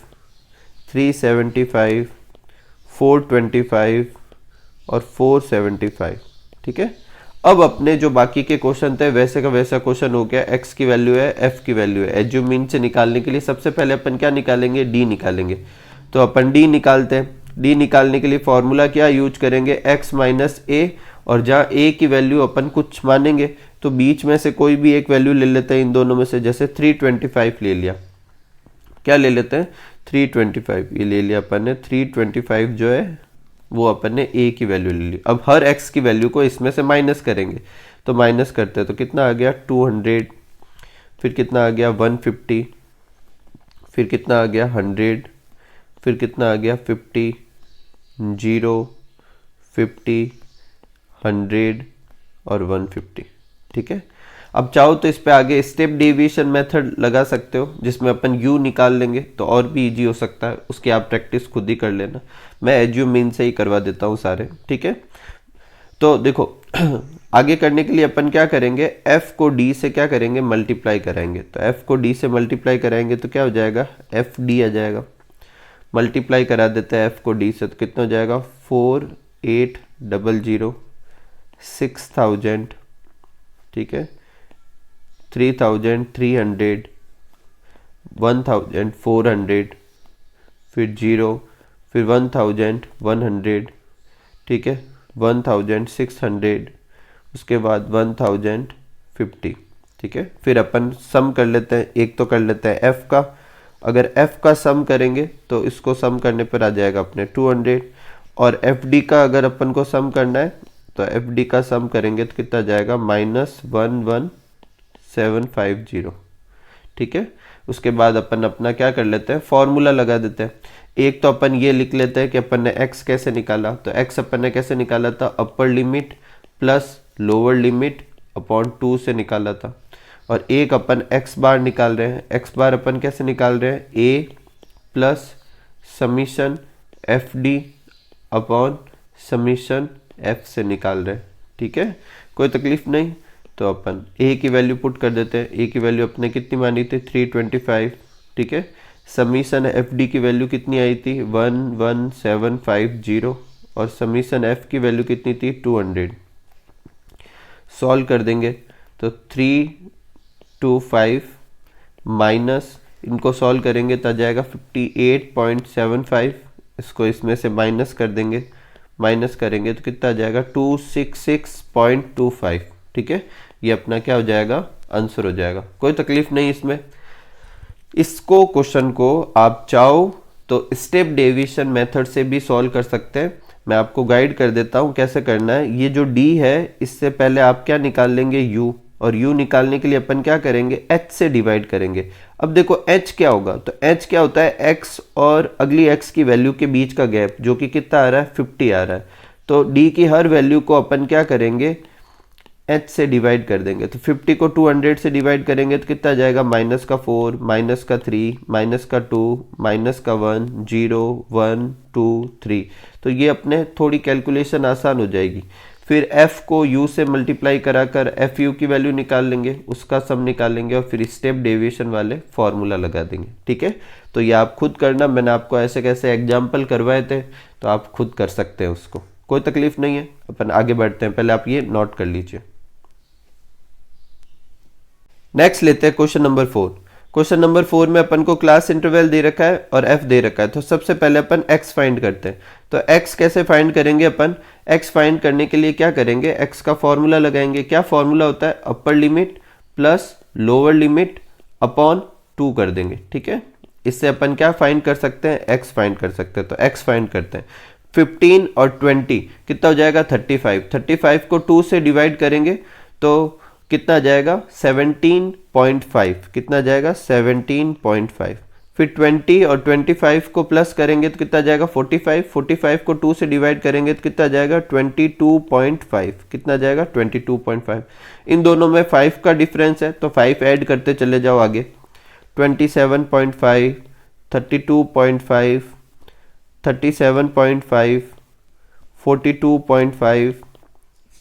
375, 425 और 475। ठीक है, अब अपने जो बाकी के क्वेश्चन थे वैसे का वैसा क्वेश्चन हो गया। x की वैल्यू है, f की वैल्यू है। एज्यूम मीन से निकालने के लिए सबसे पहले अपन क्या निकालेंगे, d निकालेंगे। तो अपन d निकालते हैं। d निकालने के लिए फॉर्मूला क्या यूज करेंगे, x माइनस ए, और जहाँ a की वैल्यू अपन कुछ मानेंगे तो बीच में से कोई भी एक वैल्यू ले लेते हैं इन दोनों में से। जैसे 325 ले लिया, क्या ले लेते हैं 325, ये ले लिया अपन ने। 325 जो है वो अपन ने a की वैल्यू ले ली। अब हर x की वैल्यू को इसमें से माइनस करेंगे, तो माइनस करते हैं तो कितना आ गया 200, फिर कितना आ गया 150, फिर कितना आ गया 100, फिर कितना आ गया 50, 0, 50, 100 और 150। ठीक है, अब चाहो तो इस पे आगे स्टेप डेविएशन मेथड लगा सकते हो, जिसमें अपन u निकाल लेंगे तो और भी इजी हो सकता है। उसकी आप प्रैक्टिस खुद ही कर लेना, मैं एज्यूम मीन से ही करवा देता हूँ सारे। ठीक है, तो देखो आगे करने के लिए अपन क्या करेंगे, f को d से क्या करेंगे, मल्टीप्लाई कराएंगे। तो f को d से मल्टीप्लाई कराएंगे तो क्या हो जाएगा, एफ डी आ जाएगा। मल्टीप्लाई करा देते हैं f को d से, तो कितना हो जाएगा 4800, 6000, ठीक है, 3300, 1400, फिर 0, फिर 1100, ठीक है, 1600, उसके बाद 1050। ठीक है, फिर अपन सम कर लेते हैं। एक तो कर लेते हैं f का, अगर f का सम करेंगे तो इसको सम करने पर आ जाएगा अपने 200, और fd का अगर अपन को सम करना है तो fd का सम करेंगे तो कितना जाएगा -11750। ठीक है, उसके बाद अपन अपना क्या कर लेते हैं, फॉर्मूला लगा देते हैं। एक तो अपन ये लिख लेते हैं कि अपन ने x कैसे निकाला। तो x अपन ने कैसे निकाला था, upper limit plus lower limit upon 2 से निकाला था। और एक अपन x बार निकाल रहे हैं। x बार अपन कैसे निकाल रहे हैं, a plus summation F D upon summation f से निकाल रहे हैं। ठीक है, कोई तकलीफ नहीं। तो अपन a की वैल्यू पुट कर देते हैं। a की वैल्यू अपने कितनी मानी थी 325। ठीक है, समीशन एफ डी की वैल्यू कितनी आई थी 11750, और समीशन f की वैल्यू कितनी थी 200। सॉल्व कर देंगे तो 325 माइनस, इनको सॉल्व करेंगे तो आ जाएगा 58.75। इसको इसमें से माइनस कर देंगे, माइनस करेंगे तो कितना आ जाएगा 266.25। ठीक है, ये अपना क्या हो जाएगा, आंसर हो जाएगा। कोई तकलीफ नहीं इसमें। इसको क्वेश्चन को आप चाहो तो स्टेप डेविएशन मेथड से भी सॉल्व कर सकते हैं। मैं आपको गाइड कर देता हूँ कैसे करना है। ये जो d है, इससे पहले आप क्या निकाल लेंगे u, और u निकालने के लिए अपन क्या करेंगे, h से डिवाइड करेंगे। अब देखो h क्या होगा, तो h क्या होता है, x और अगली x की वैल्यू के बीच का गैप, जो कि कितना आ रहा है 50 आ रहा है। तो d की हर वैल्यू को अपन क्या करेंगे, h से डिवाइड कर देंगे। तो 50 को 200 से डिवाइड करेंगे तो कितना आ जाएगा, -4, -3, -2, -1, 0, 1, 2, 3। तो ये अपने थोड़ी कैलकुलेशन आसान हो जाएगी। फिर f को u से मल्टीप्लाई कराकर fu की वैल्यू निकाल लेंगे, उसका सम निकालेंगे, और फिर स्टेप डेविएशन वाले फॉर्मूला लगा देंगे। ठीक है, तो ये आप खुद करना। मैंने आपको ऐसे कैसे एग्जाम्पल करवाए थे, तो आप खुद कर सकते हैं उसको, कोई तकलीफ नहीं है। अपन आगे बढ़ते हैं, पहले आप ये नोट कर लीजिए। नेक्स्ट लेते हैं क्वेश्चन नंबर 4। क्वेश्चन नंबर 4 में अपन को क्लास इंटरवल दे रखा है और f दे रखा है। तो सबसे पहले अपन x फाइंड करते हैं। तो x कैसे फाइंड करेंगे, अपन x फाइंड करने के लिए क्या करेंगे, x का फॉर्मूला लगाएंगे। क्या फॉर्मूला होता है, upper limit plus lower limit upon 2 कर देंगे। ठीक है, इससे अपन क्या फाइंड कर सकते हैं, x फाइंड कर सकते हैं। तो x फाइंड करते हैं। 15 और 20 कितना हो जाएगा 35। 35 को 2 से डिवाइड करेंगे तो कितना आ जाएगा 17.5। कितना जाएगा 17.5। फिर 20 और 25 को प्लस करेंगे तो कितना जाएगा 45। 45 को 2 से डिवाइड करेंगे तो कितना जाएगा 22.5। कितना जाएगा 22.5। इन दोनों में 5 का डिफरेंस है तो 5 ऐड करते चले जाओ आगे। 27.5, 32.5, 37.5, 42.5,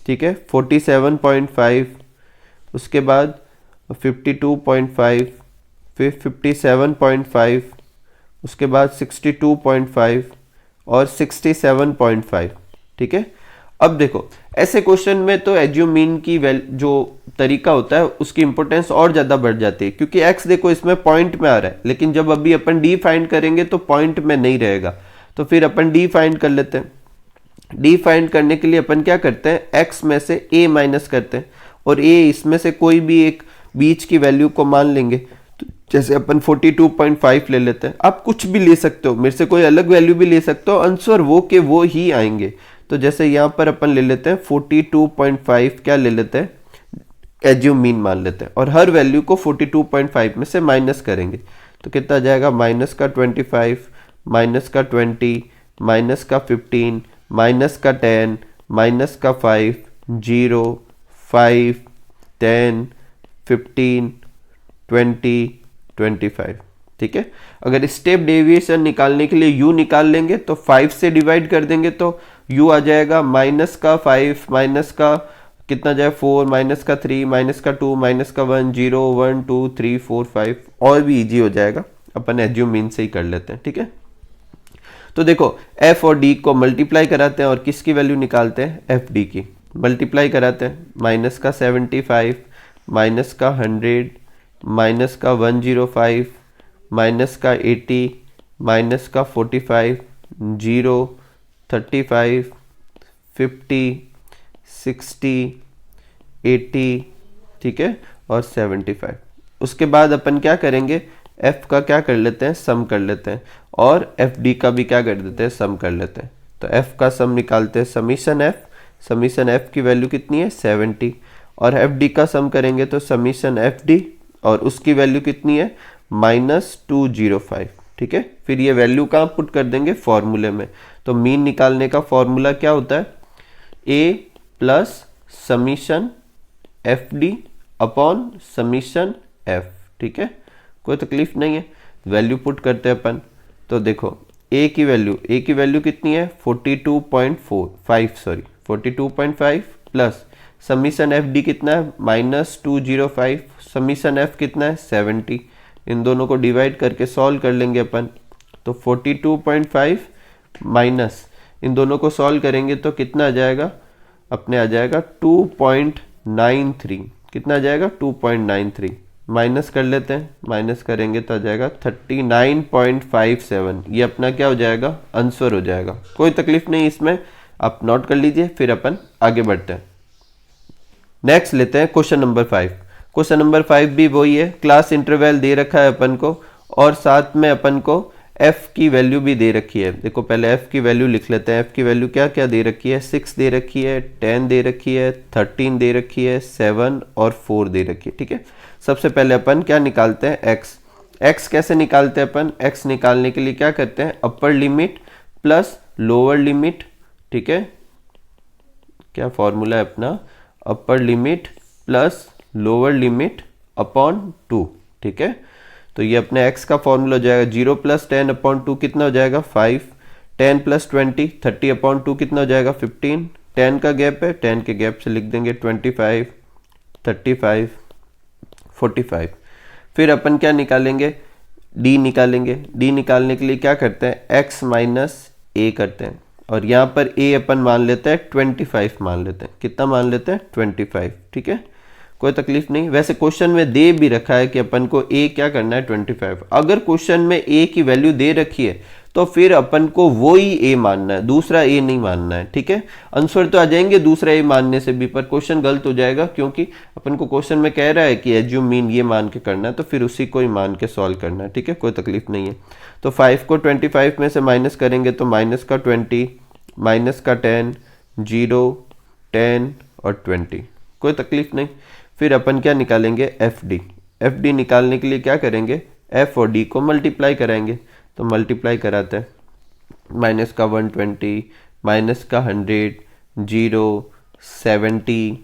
ठीक है, 47.5, उसके बाद 52.5, फिर 57.5, उसके बाद 62.5 और 67.5। ठीक है, अब देखो ऐसे क्वेश्चन में तो एज्यूम मीन की जो तरीका होता है उसकी इंपॉर्टेंस और ज़्यादा बढ़ जाती है, क्योंकि x देखो इसमें पॉइंट में आ रहा है, लेकिन जब अभी अपन डी फाइंड करेंगे तो पॉइंट में नहीं रहेगा। तो फिर अपन डी फाइंड कर लेते हैं। डी फाइंड करने के लिए अपन क्या करते हैं, x में से a माइनस करते हैं और a इसमें से कोई भी एक बीच की वैल्यू को मान लेंगे। तो जैसे अपन 42.5 ले लेते हैं, आप कुछ भी ले सकते हो, मेरे से कोई अलग वैल्यू भी ले सकते हो, आंसर वो के वो ही आएंगे। तो जैसे यहाँ पर अपन ले लेते हैं 42.5, क्या ले लेते हैं, एज्यूम मीन मान लेते हैं, और हर वैल्यू को 42.5 में से माइनस करेंगे। तो कितना जाएगा, माइनस का 25, माइनस का 20, माइनस का 15, माइनस का 10, माइनस का 5, 0, 5, 10, 15, 20, 25। ठीक है, अगर स्टेप डेविएशन निकालने के लिए u निकाल लेंगे तो 5 से डिवाइड कर देंगे तो u आ जाएगा माइनस का 5, माइनस का कितना जाए 4, माइनस का 3, माइनस का 2, माइनस का 1, 0, 1, 2, 3, 4, 5। और भी इजी हो जाएगा, अपन एज्यूम मीन से ही कर लेते हैं। ठीक है, तो देखो f और d को मल्टीप्लाई कराते हैं और किसकी वैल्यू निकालते हैं, एफ डी की मल्टीप्लाई कराते हैं। माइनस का 75, माइनस का 100, माइनस का 105, माइनस का 80, माइनस का 45, 0, 35, 50, 60, 80। ठीक है, और 75। उसके बाद अपन क्या करेंगे, f का क्या कर लेते हैं, सम कर लेते हैं, और एफ डी का भी क्या कर देते हैं, सम कर लेते हैं। तो f का सम निकालते हैं, समीशन f की वैल्यू कितनी है 70, और एफ डी का सम करेंगे तो समीशन एफ डी, और उसकी वैल्यू कितनी है -205। ठीक है, फिर ये वैल्यू कहाँ पुट कर देंगे, फॉर्मूले में। तो मीन निकालने का फॉर्मूला क्या होता है, a plus summation F D upon summation f। ठीक है, कोई तकलीफ नहीं है, वैल्यू पुट करते हैं अपन। तो देखो a की वैल्यू कितनी है 42.5 प्लस समीशन एफ डी कितना है -205, समीशन एफ कितना है 70। इन दोनों को डिवाइड करके सॉल्व कर लेंगे अपन। तो 42.5 माइनस इन दोनों को सॉल्व करेंगे तो कितना आ जाएगा, अपने आ जाएगा 2.93। कितना आ जाएगा 2.93, माइनस कर लेते हैं, माइनस करेंगे तो आ जाएगा 39.57। ये अपना क्या हो जाएगा, आंसर हो जाएगा। कोई तकलीफ नहीं इसमें, आप नोट कर लीजिए, फिर अपन आगे बढ़ते हैं। नेक्स्ट लेते हैं क्वेश्चन नंबर 5। क्वेश्चन नंबर 5 भी वही है, क्लास इंटरवल दे रखा है अपन को, और साथ में अपन को f की वैल्यू भी दे रखी है। देखो पहले f की वैल्यू लिख लेते हैं। f की वैल्यू क्या क्या दे रखी है, 6 दे रखी है, 10 दे रखी है, 13 दे रखी है, 7 और 4 दे रखी है। ठीक है, सबसे पहले अपन क्या निकालते हैं, x कैसे निकालते हैं अपन, x निकालने के लिए क्या करते हैं, upper limit plus lower limit. ठीक है, क्या फॉर्मूला है अपना, upper limit plus lower limit upon 2। ठीक है, तो ये अपने x का फॉर्मूला हो जाएगा 0 प्लस 10 अपॉन 2 कितना हो जाएगा 5, 10 प्लस 20 30 अपॉन 2 कितना हो जाएगा 15, 10 का गैप है, 10 के गैप से लिख देंगे 25, 35, 45। फिर अपन क्या निकालेंगे, d निकालेंगे। d निकालने के लिए क्या करते हैं, x माइनस a करते हैं, और यहाँ पर a अपन मान लेते हैं 25 मान लेते हैं। कितना मान लेते हैं 25। ठीक है, कोई तकलीफ नहीं। वैसे क्वेश्चन में दे भी रखा है कि अपन को a क्या करना है 25। अगर क्वेश्चन में a की वैल्यू दे रखी है तो फिर अपन को वो ही a मानना है, दूसरा a नहीं मानना है। ठीक है, आंसर तो आ जाएंगे दूसरा a मानने से भी, पर क्वेश्चन गलत हो जाएगा, क्योंकि अपन को क्वेश्चन में कह रहा है कि एज्यूम मीन ये मान के करना है, तो फिर उसी को ही मान के सॉल्व करना है। ठीक है, कोई तकलीफ नहीं है। तो 5 को 25 में से माइनस करेंगे तो माइनस का 20, माइनस का 10, 0, 10 और 20। कोई तकलीफ नहीं। फिर अपन क्या निकालेंगे, एफ डी निकालने के लिए क्या करेंगे, f और d को मल्टीप्लाई कराएंगे। तो मल्टीप्लाई कराते हैं, माइनस का 120, माइनस का 100, 0, 70,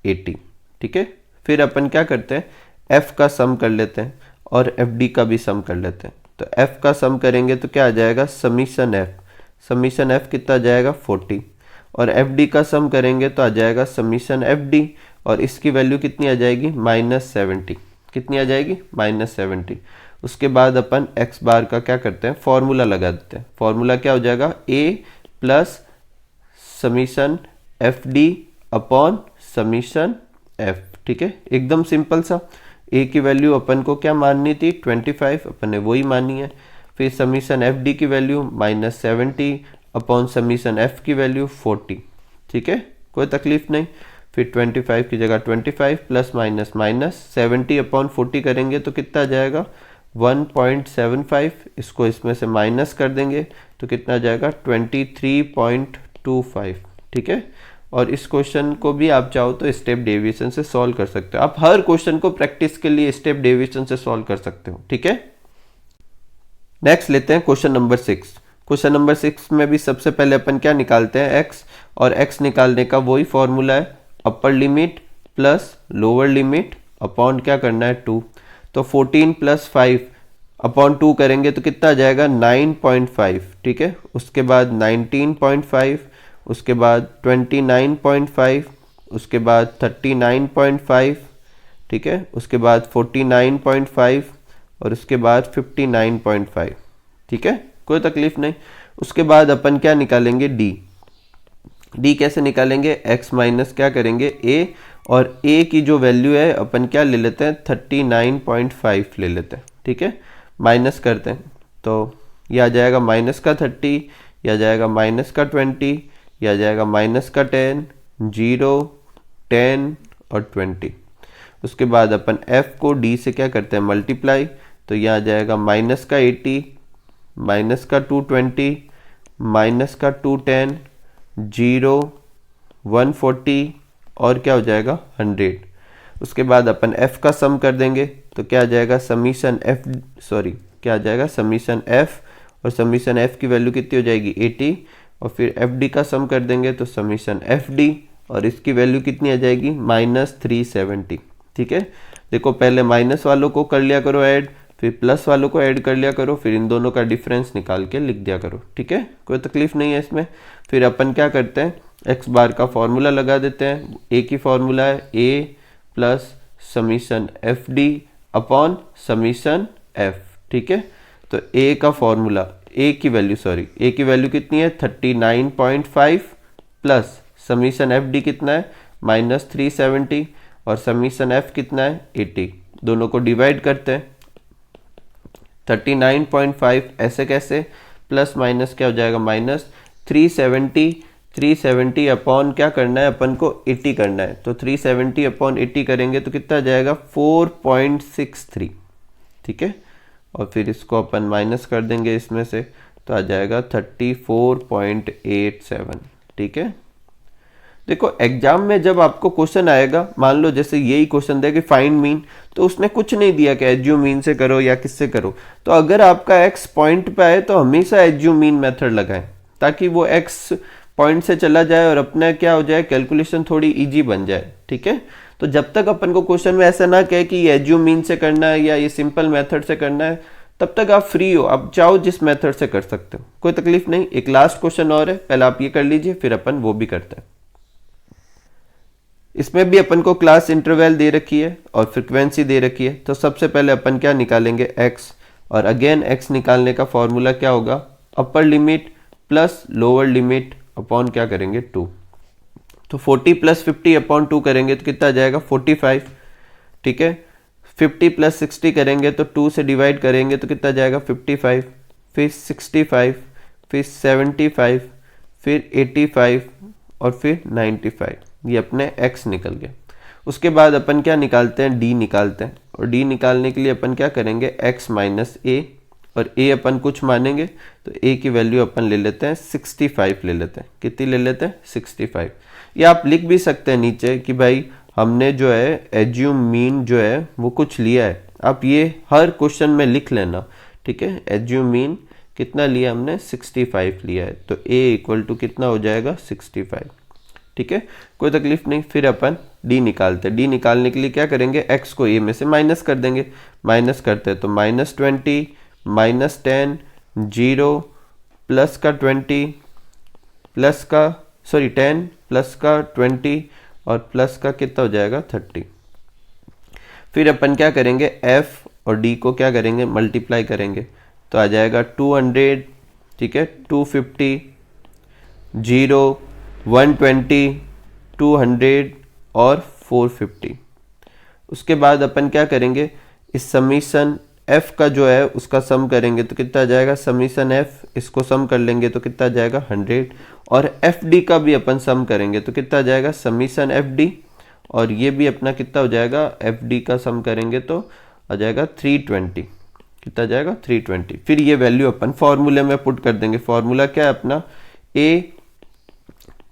80। ठीक है, फिर अपन क्या करते हैं, f का सम कर लेते हैं और एफ डी का भी सम कर लेते हैं। तो f का सम करेंगे तो क्या आ जाएगा, समीशन f कितना आ जाएगा 40, और एफ डी का सम करेंगे तो आ जाएगा समीशन एफ डी, और इसकी वैल्यू कितनी आ जाएगी -70। कितनी आ जाएगी -70। उसके बाद अपन एक्स बार का क्या करते हैं, फॉर्मूला लगा देते हैं। फॉर्मूला क्या हो जाएगा, A plus summation F D upon summation F. ठीक है, एकदम सिंपल सा। ए की वैल्यू अपन को क्या माननी थी, 25, अपन ने वही मानी है। फिर समीशन एफ डी की वैल्यू -70 अपॉन समीशन एफ की वैल्यू 40। ठीक है, कोई तकलीफ नहीं। फिर 25 की जगह 25 प्लस माइनस माइनस 70 अपॉन 40 करेंगे तो कितना आ जाएगा, 1.75। इसको इसमें से माइनस कर देंगे तो कितना आ जाएगा, 23.25। ठीक है, और इस क्वेश्चन को भी आप चाहो तो स्टेप डेविएशन से सॉल्व कर सकते हो। आप हर क्वेश्चन को प्रैक्टिस के लिए स्टेप डेविएशन से सॉल्व कर सकते हो। ठीक है, नेक्स्ट लेते हैं क्वेश्चन नंबर 6। क्वेश्चन नंबर 6 में भी सबसे पहले अपन क्या निकालते हैं, एक्स, और एक्स निकालने का वही फॉर्मूला है, upper limit plus lower limit upon क्या करना है, 2। तो 14 प्लस 5 अपॉन 2 करेंगे तो कितना आ जाएगा, 9.5। ठीक है, उसके बाद 19.5, उसके बाद 29.5, उसके बाद 39.5। ठीक है, उसके बाद 49.5 और उसके बाद 59.5। ठीक है, कोई तकलीफ नहीं। उसके बाद अपन क्या निकालेंगे, डी। डी कैसे निकालेंगे, x माइनस क्या करेंगे, a, और a की जो वैल्यू है अपन क्या ले लेते हैं, 39.5 ले लेते हैं। ठीक है, माइनस करते हैं तो ये आ जाएगा माइनस का 30, यह आ जाएगा माइनस का 20, यह आ जाएगा माइनस का 10, 0, 10 और 20। उसके बाद अपन f को d से क्या करते हैं, मल्टीप्लाई, तो यह आ जाएगा माइनस का 80, माइनस का 220, माइनस का 210, 0, 140 और क्या हो जाएगा, 100। उसके बाद अपन f का सम कर देंगे तो क्या आ जाएगा, समीशन क्या आ जाएगा, समीशन f, और समीशन f की वैल्यू कितनी हो जाएगी, 80, और फिर fd का सम कर देंगे तो समीशन fd, और इसकी वैल्यू कितनी आ जाएगी, -370। ठीक है, देखो पहले माइनस वालों को कर लिया करो ऐड, फिर प्लस वालों को ऐड कर लिया करो, फिर इन दोनों का डिफरेंस निकाल के लिख दिया करो। ठीक है, कोई तकलीफ नहीं है इसमें। फिर अपन क्या करते हैं, एक्स बार का फॉर्मूला लगा देते हैं। ए की फॉर्मूला है A plus summation F D upon summation F. ठीक है, तो ए का फॉर्मूला, ए की वैल्यू कितनी है, 39.5 प्लस समीशन एफ डी कितना है, -370, और समीशन एफ कितना है, 80। दोनों को डिवाइड करते हैं, 39.5 ऐसे कैसे, प्लस माइनस क्या हो जाएगा, -370 अपॉन क्या करना है अपन को, 80 करना है। तो 370 अपॉन 80 करेंगे तो कितना आ जाएगा, 4.63। ठीक है, और फिर इसको अपन माइनस कर देंगे इसमें से तो आ जाएगा 34.87। ठीक है, देखो एग्जाम में जब आपको क्वेश्चन आएगा, मान लो जैसे यही क्वेश्चन दे कि फाइंड मीन, तो उसने कुछ नहीं दिया कि एज्यूम मीन से करो या किससे करो। तो अगर आपका एक्स पॉइंट पे आए तो हमेशा एज्यूम मीन मेथड लगाएं, ताकि वो एक्स पॉइंट से चला जाए और अपना क्या हो जाए, कैलकुलेशन थोड़ी इजी बन जाए। ठीक है, तो जब तक अपन को क्वेश्चन में ऐसा ना कहे कि ये एज्यूम मीन से करना है या ये सिंपल मेथड से करना है, तब तक आप फ्री हो, आप चाहो जिस मेथड से कर सकते हो, कोई तकलीफ नहीं। एक लास्ट क्वेश्चन और है, पहले आप ये कर लीजिए फिर अपन वो भी करते हैं। इसमें भी अपन को क्लास इंटरवल दे रखी है और फ्रीक्वेंसी दे रखी है। तो सबसे पहले अपन क्या निकालेंगे, x, और अगेन x निकालने का फॉर्मूला क्या होगा, upper limit plus lower limit upon क्या करेंगे, 2। तो 40 प्लस 50 अपॉन 2 करेंगे तो कितना आ जाएगा, 45। ठीक है, 50 प्लस 60 करेंगे तो 2 से डिवाइड करेंगे तो कितना जाएगा, 55, फिर 65, फिर 75, फिर 85 और फिर 95। ये अपने x निकल गए। उसके बाद अपन क्या निकालते हैं, d निकालते हैं, और d निकालने के लिए अपन क्या करेंगे, x माइनस a, और a अपन कुछ मानेंगे तो a की वैल्यू अपन ले लेते हैं 65 ले लेते हैं। कितनी ले लेते हैं, 65। या आप लिख भी सकते हैं नीचे कि भाई हमने जो है एज्यूम मीन जो है वो कुछ लिया है। आप ये हर क्वेश्चन में लिख लेना। ठीक है, एज्यूम मीन कितना लिया हमने, 65 लिया है, तो a इक्वल टू कितना हो जाएगा, 65। ठीक है, कोई तकलीफ नहीं। फिर अपन d निकालते हैं। d निकालने के लिए क्या करेंगे, x को a में से माइनस कर देंगे। माइनस करते हैं तो -20, -10, 0, प्लस का 20, प्लस का 10, प्लस का 20 और प्लस का कितना हो जाएगा, 30। फिर अपन क्या करेंगे, f और डी को क्या करेंगे, मल्टीप्लाई करेंगे तो आ जाएगा 200, ठीक है, 250, 0, 120, 200 और 450। उसके बाद अपन क्या करेंगे, इस समीशन f का जो है उसका सम करेंगे तो कितना आ जाएगा, समीशन f, इसको सम कर लेंगे तो कितना आ जाएगा 100, और fd का भी अपन सम करेंगे तो कितना आ जाएगा, समीशन fd, और ये भी अपना कितना हो जाएगा, fd का सम करेंगे तो आ जाएगा 320, कितना आ जाएगा 320। फिर ये वैल्यू अपन फॉर्मूले में पुट कर देंगे। फॉर्मूला क्या है अपना, a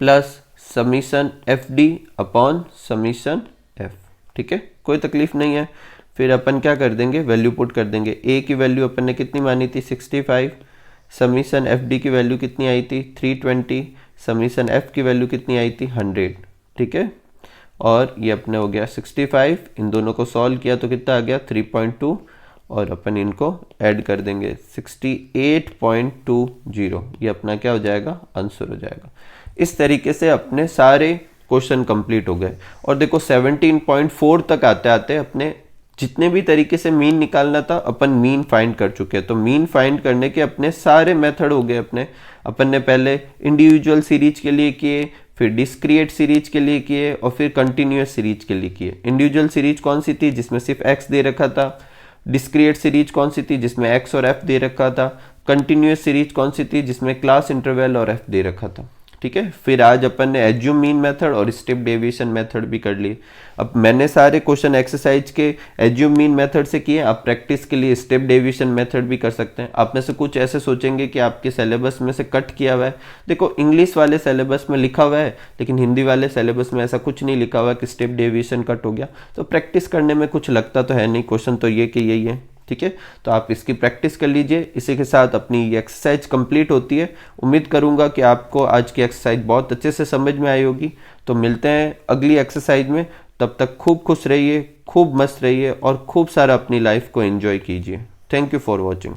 plus summation fd upon summation f, ठीक है, कोई तकलीफ नहीं है। फिर अपन क्या कर देंगे, वैल्यू पुट कर देंगे। a की वैल्यू अपन ने कितनी मानी थी, 65, समीशन fd की वैल्यू कितनी आई थी, 320, समीशन f की वैल्यू कितनी आई थी, 100, ठीक है, और ये अपने हो गया 65, इन दोनों को सॉल्व किया तो कितना आ गया 3.2, और अपन इनको ऐड कर देंगे 68.20, ये अपना क्या हो जाएगा, आंसर हो जाएगा। इस तरीके से अपने सारे क्वेश्चन कंप्लीट हो गए। और देखो 17.4 तक आते आते अपने जितने भी तरीके से मीन निकालना था अपन मीन फाइंड कर चुके हैं। तो मीन फाइंड करने के अपने सारे मेथड हो गए अपने। अपन ने पहले इंडिविजुअल सीरीज के लिए किए, फिर डिस्क्रिएट सीरीज के लिए किए, और फिर कंटिन्यूअस सीरीज के लिए किए। इंडिविजुअल सीरीज कौन सी थी, जिसमें सिर्फ x दे रखा था। डिस्क्रिएट सीरीज कौन सी थी, जिसमें x और f दे रखा था। कंटिन्यूअस सीरीज कौन सी थी, जिसमें क्लास इंटरवल और f दे रखा था, ठीक है। फिर आज अपन ने एज्यूम मीन मेथड और स्टेप डेविएशन मेथड भी कर लिए। अब मैंने सारे क्वेश्चन एक्सरसाइज के एज्यूम मीन मेथड से किए, आप प्रैक्टिस के लिए स्टेप डेविएशन मेथड भी कर सकते हैं। आप में से कुछ ऐसे सोचेंगे कि आपके सिलेबस में से कट किया हुआ है। देखो इंग्लिश वाले सिलेबस में लिखा हुआ है, लेकिन हिंदी वाले सिलेबस में ऐसा कुछ नहीं लिखा हुआ कि स्टेप डेविएशन कट हो गया। तो प्रैक्टिस करने में कुछ लगता तो है नहीं, क्वेश्चन तो ये कि यही है, ठीक है। तो आप इसकी प्रैक्टिस कर लीजिए। इसी के साथ अपनी ये एक्सरसाइज कंप्लीट होती है। उम्मीद करूंगा कि आपको आज की एक्सरसाइज बहुत अच्छे से समझ में आई होगी। तो मिलते हैं अगली एक्सरसाइज में, तब तक खूब खुश रहिए, खूब मस्त रहिए और खूब सारा अपनी लाइफ को एंजॉय कीजिए। Thank you for watching.